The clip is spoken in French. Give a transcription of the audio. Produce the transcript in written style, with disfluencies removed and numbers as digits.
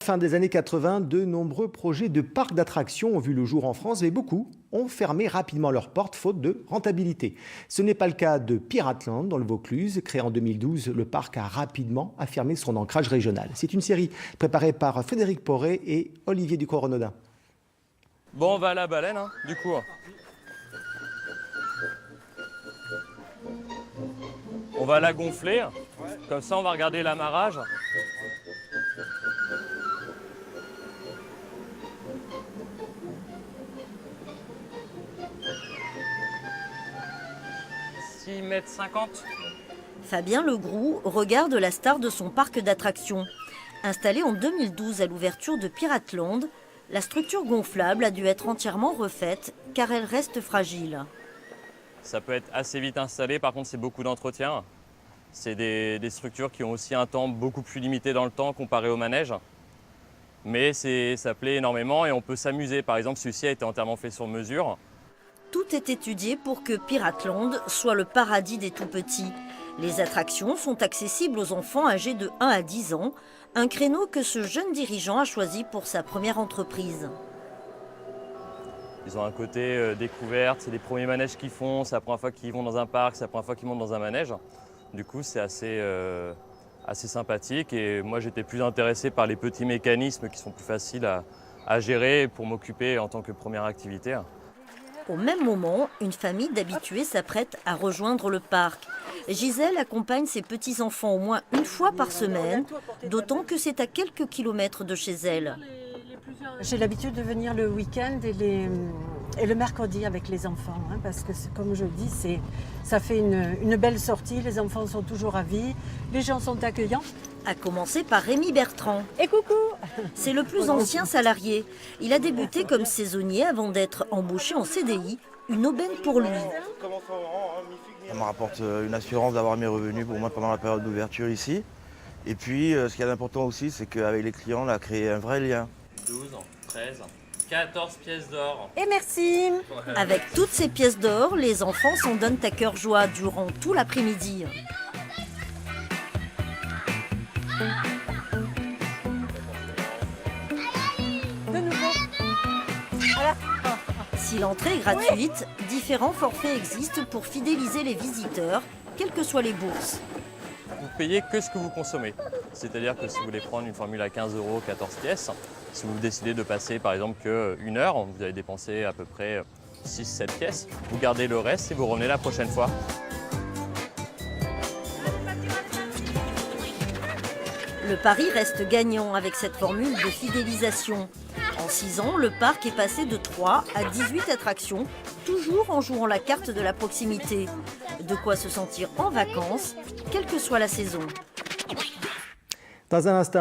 Fin des années 80, de nombreux projets de parcs d'attractions ont vu le jour en France, mais beaucoup ont fermé rapidement leurs portes faute de rentabilité. Ce n'est pas le cas de Piratland dans le Vaucluse. Créé en 2012, le parc a rapidement affirmé son ancrage régional. C'est une série préparée par Frédéric Poré et Olivier Ducrot-Renaudin. Bon, on va à la baleine, du coup. On va la gonfler, comme ça on va regarder l'amarrage. $6,50 m. Fabien Legroux regarde la star de son parc d'attractions. Installée en 2012 à l'ouverture de Piratland, la structure gonflable a dû être entièrement refaite car elle reste fragile. Ça peut être assez vite installé, par contre c'est beaucoup d'entretien. C'est des structures qui ont aussi un temps beaucoup plus limité dans le temps comparé au manège. Mais ça plaît énormément et on peut s'amuser. Par exemple, celui-ci a été entièrement fait sur mesure. Tout est étudié pour que Piratland soit le paradis des tout-petits. Les attractions sont accessibles aux enfants âgés de 1 à 10 ans, un créneau que ce jeune dirigeant a choisi pour sa première entreprise. Ils ont un côté découverte, c'est les premiers manèges qu'ils font, c'est la première fois qu'ils vont dans un parc, c'est la première fois qu'ils montent dans un manège. Du coup, c'est assez sympathique et moi j'étais plus intéressé par les petits mécanismes qui sont plus faciles à gérer pour m'occuper en tant que première activité. Au même moment, une famille d'habitués s'apprête à rejoindre le parc. Gisèle accompagne ses petits-enfants au moins une fois par semaine, d'autant que c'est à quelques kilomètres de chez elle. J'ai l'habitude de venir le week-end et le mercredi avec les enfants, parce que comme je dis, ça fait une belle sortie, les enfants sont toujours ravis, les gens sont accueillants. À commencer par Rémi Bertrand. Et coucou! C'est le plus ancien salarié. Il a débuté comme saisonnier avant d'être embauché en CDI, une aubaine pour lui. Ça me rapporte une assurance d'avoir mes revenus pour moi pendant la période d'ouverture ici. Et puis, ce qui est important aussi, c'est qu'avec les clients, on a créé un vrai lien. 12, 13, 14 pièces d'or. Et merci! Avec toutes ces pièces d'or, les enfants s'en donnent à cœur joie durant tout l'après-midi. De nouveau! Voilà. Si l'entrée est gratuite, différents forfaits existent pour fidéliser les visiteurs, quelles que soient les bourses. Vous payez que ce que vous consommez. C'est-à-dire que si vous voulez prendre une formule à 15 €, 14 pièces, si vous décidez de passer par exemple qu'une heure, vous allez dépenser à peu près 6-7 pièces, vous gardez le reste et vous revenez la prochaine fois. Le pari reste gagnant avec cette formule de fidélisation. En 6 ans, le parc est passé de 3 à 18 attractions, toujours en jouant la carte de la proximité. De quoi se sentir en vacances, quelle que soit la saison. Dans un instant,